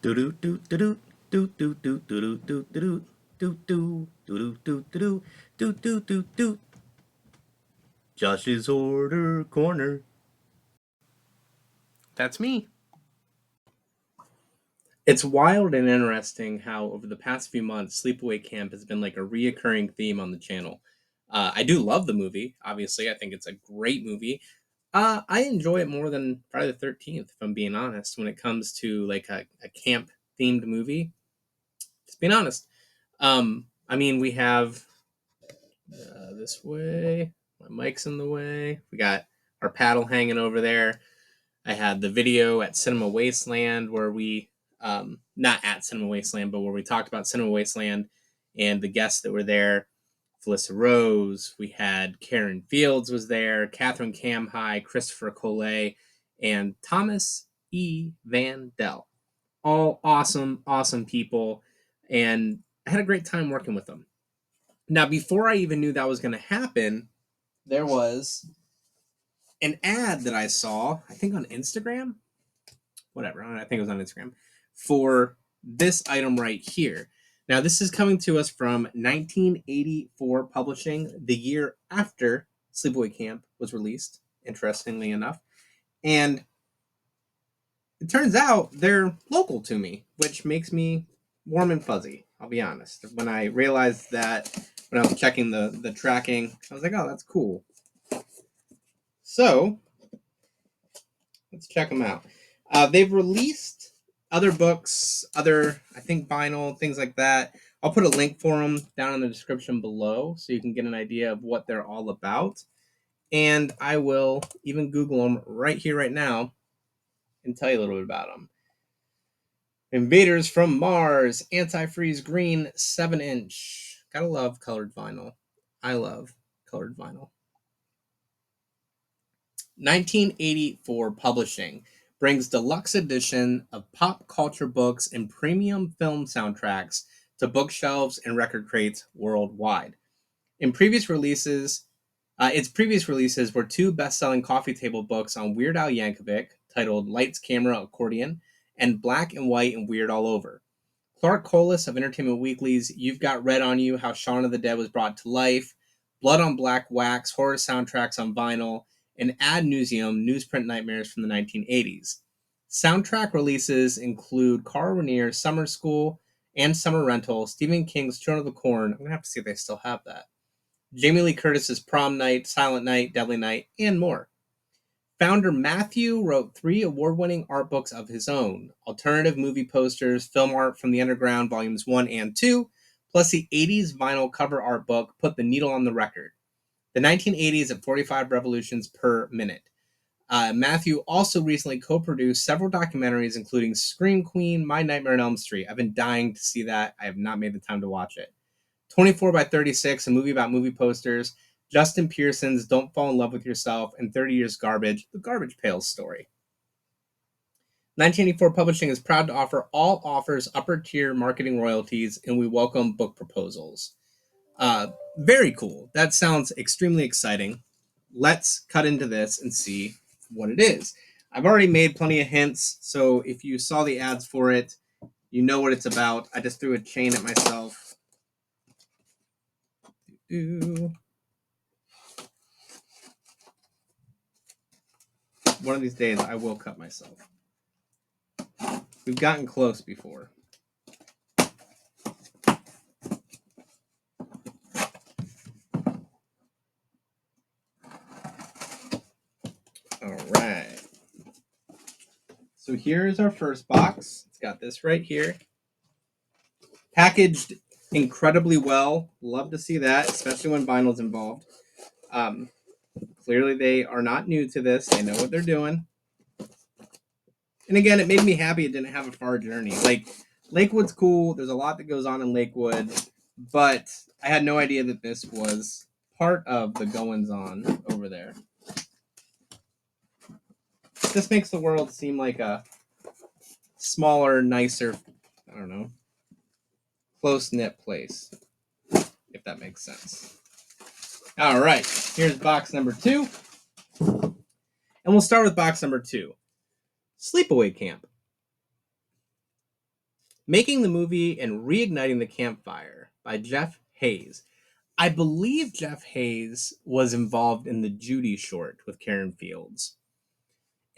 Do do do do do do do do do do do do do do do do do do do. Josh's Order Corner. That's me. It's wild and interesting how over the past few months, Sleepaway Camp has been like a reoccurring theme on the channel. I do love the movie. Obviously, I think it's a great movie. I enjoy it more than Friday the 13th, if I'm being honest, when it comes to like a camp themed movie. Just being honest. I mean, we have this way. My mic's in the way. We got our paddle hanging over there. I had the video at Cinema Wasteland where we, not at Cinema Wasteland, but where we talked about Cinema Wasteland and the guests that were there. Felissa Rose, we had Karen Fields was there, Catherine Camhigh, Christopher Collet, and Thomas E. Van Dell. All awesome, awesome people. And I had a great time working with them. Now, before I even knew that was going to happen, there was an ad that I saw, I think on Instagram, whatever, I think it was on Instagram, for this item right here. Now, this is coming to us from 1984 Publishing, the year after Sleepaway Camp was released, interestingly enough. And it turns out they're local to me, which makes me warm and fuzzy, I'll be honest. When I realized that, when I was checking the tracking, I was like, oh, that's cool. So, let's check them out. They've released other books, other, I think, vinyl, things like that. I'll put a link for them down in the description below so you can get an idea of what they're all about. And I will even Google them right here, right now, and tell you a little bit about them. Invaders from Mars, Antifreeze Green, 7-inch. Gotta love colored vinyl. I love colored vinyl. 1984 Publishing brings deluxe edition of pop culture books and premium film soundtracks to bookshelves and record crates worldwide. In previous releases, its previous releases were two best-selling coffee table books on Weird Al Yankovic titled Lights, Camera, Accordion and Black and White and Weird All Over. Clark Collis of Entertainment Weekly's You've Got Red on You, How Shaun of the Dead Was Brought to Life, Blood on Black Wax, Horror Soundtracks on Vinyl, and Ad Nauseum, Newsprint Nightmares from the 1980s. Soundtrack releases include Carl Renier's Summer School and Summer Rental, Stephen King's Children of the Corn, I'm going to have to see if they still have that, Jamie Lee Curtis's Prom Night, Silent Night, Deadly Night, and more. Founder Matthew wrote 3 award-winning art books of his own, alternative movie posters, film art from the underground, volumes 1 and 2, plus the 80s vinyl cover art book, Put the Needle on the Record. The 1980s at 45 revolutions per minute. Matthew also recently co-produced several documentaries, including Scream Queen, My Nightmare on Elm Street. I've been dying to see that. I have not made the time to watch it. 24 by 36, a movie about movie posters, Justin Pearson's Don't Fall in Love with Yourself, and 30 Years Garbage, The Garbage Pails Story. 1984 Publishing is proud to offer all offers upper-tier marketing royalties, and we welcome book proposals. Very cool. That sounds extremely exciting. Let's cut into this and see what it is. I've already made plenty of hints, so if you saw the ads for it, you know what it's about. I just threw a chain at myself. One of these days, I will cut myself. We've gotten close before. All right. So here's our first box. It's got this right here. Packaged incredibly well. Love to see that, especially when vinyl's involved. Clearly, they are not new to this. They know what they're doing. And again, it made me happy it didn't have a far journey. Like, Lakewood's cool. There's a lot that goes on in Lakewood. But I had no idea that this was part of the goings-on over there. This makes the world seem like a smaller, nicer, I don't know, close-knit place, if that makes sense. All right, here's box number 2. And we'll start with box number 2. Sleepaway Camp. Making the Movie and Reigniting the Campfire by Jeff Hayes. I believe Jeff Hayes was involved in the Judy short with Karen Fields.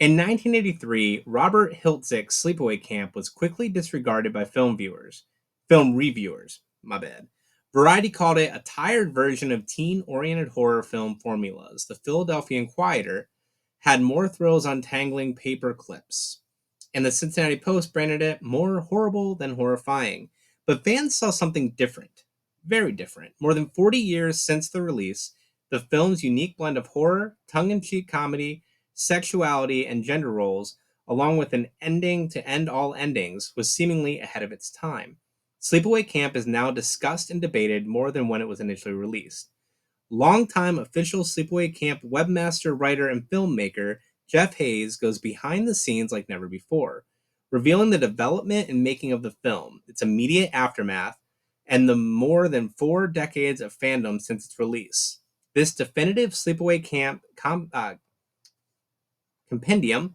In 1983, Robert Hiltzick's Sleepaway Camp was quickly disregarded by film reviewers, my bad. Variety called it a tired version of teen-oriented horror film formulas. The Philadelphia Inquirer had more thrills untangling paper clips, and the Cincinnati Post branded it more horrible than horrifying. But fans saw something different, very different. More than 40 years since the release, the film's unique blend of horror, tongue in cheek comedy, sexuality, and gender roles, along with an ending to end all endings, was seemingly ahead of its time. Sleepaway Camp is now discussed and debated more than when it was initially released. Longtime official Sleepaway Camp webmaster, writer, and filmmaker Jeff Hayes goes behind the scenes like never before, revealing the development and making of the film, its immediate aftermath, and the more than 4 decades of fandom since its release. This definitive Sleepaway Camp compendium,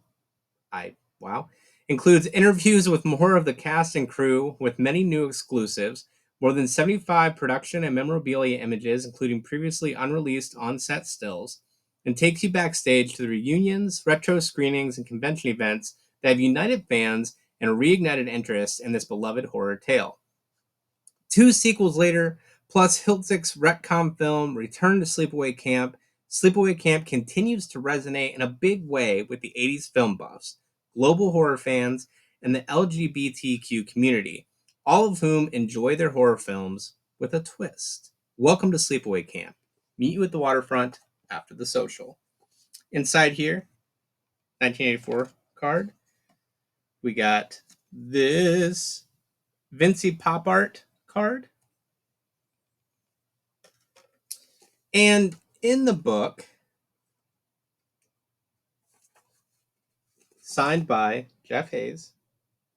wow, includes interviews with more of the cast and crew, with many new exclusives, more than 75 production and memorabilia images, including previously unreleased on-set stills, and takes you backstage to the reunions, retro screenings, and convention events that have united fans and reignited interest in this beloved horror tale. 2 sequels later, plus Hiltzick's retcon film Return to Sleepaway Camp continues to resonate in a big way with the 80s film buffs, global horror fans, and the LGBTQ community, all of whom enjoy their horror films with a twist. Welcome to Sleepaway Camp. Meet you at the waterfront after the social. Inside here, 1984 card, we got this Vincy pop art card. And in the book, signed by Jeff Hayes,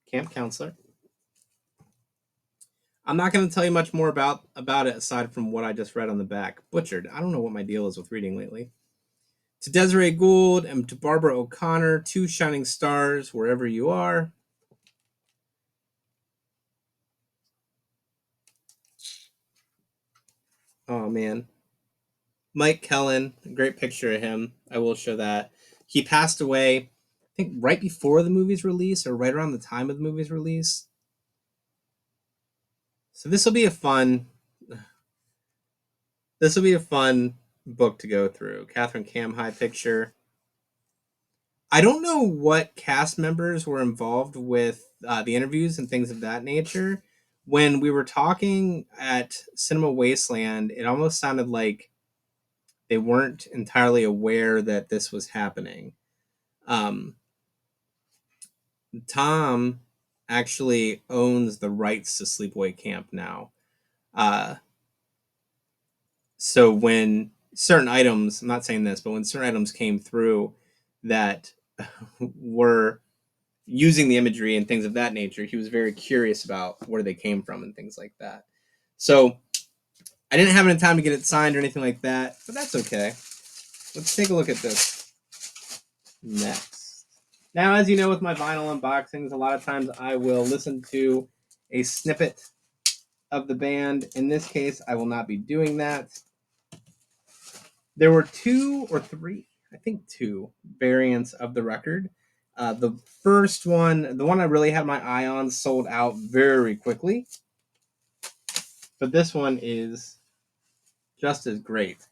camp counselor. I'm not going to tell you much more about it aside from what I just read on the back. Butchered. I don't know what my deal is with reading lately. To Desiree Gould and to Barbara O'Connor, 2 shining stars wherever you are. Oh, man. Mike Kellen, a great picture of him. I will show that. He passed away, I think, right before the movie's release or right around the time of the movie's release. So this will be a fun book to go through. Catherine Camhigh picture. I don't know what cast members were involved with the interviews and things of that nature. When we were talking at Cinema Wasteland, it almost sounded like they weren't entirely aware that this was happening. Tom actually owns the rights to Sleepaway Camp now. So when certain items, I'm not saying this, but when certain items came through that were using the imagery and things of that nature, he was very curious about where they came from and things like that. So I didn't have any time to get it signed or anything like that, but that's okay. Let's take a look at this next. Now, as you know, with my vinyl unboxings, a lot of times I will listen to a snippet of the band. In this case, I will not be doing that. There were 2 or 3, I think 2 variants of the record. The first one, the one I really had my eye on, sold out very quickly. But this one is just as great.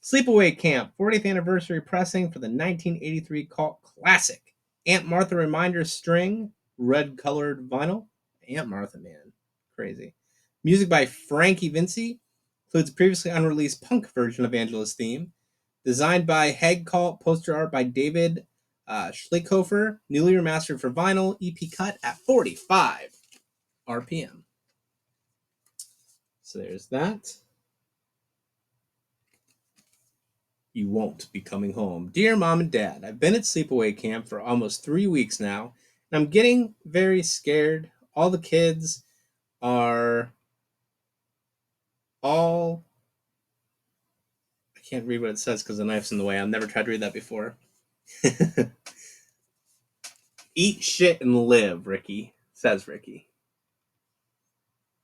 Sleepaway Camp, 40th anniversary pressing for the 1983 cult classic. Aunt Martha Reminder string, red colored vinyl. Aunt Martha, man. Crazy. Music by Frankie Vinci. Includes previously unreleased punk version of Angela's theme. Designed by Heg Cult, poster art by David Schlickhofer. Newly remastered for vinyl, EP cut at 45 RPM. So there's that. You won't be coming home. Dear Mom and Dad, I've been at Sleepaway Camp for almost 3 weeks now, and I'm getting very scared. All the kids are all... I can't read what it says because the knife's in the way. I've never tried to read that before. Eat shit and live, Ricky, says Ricky.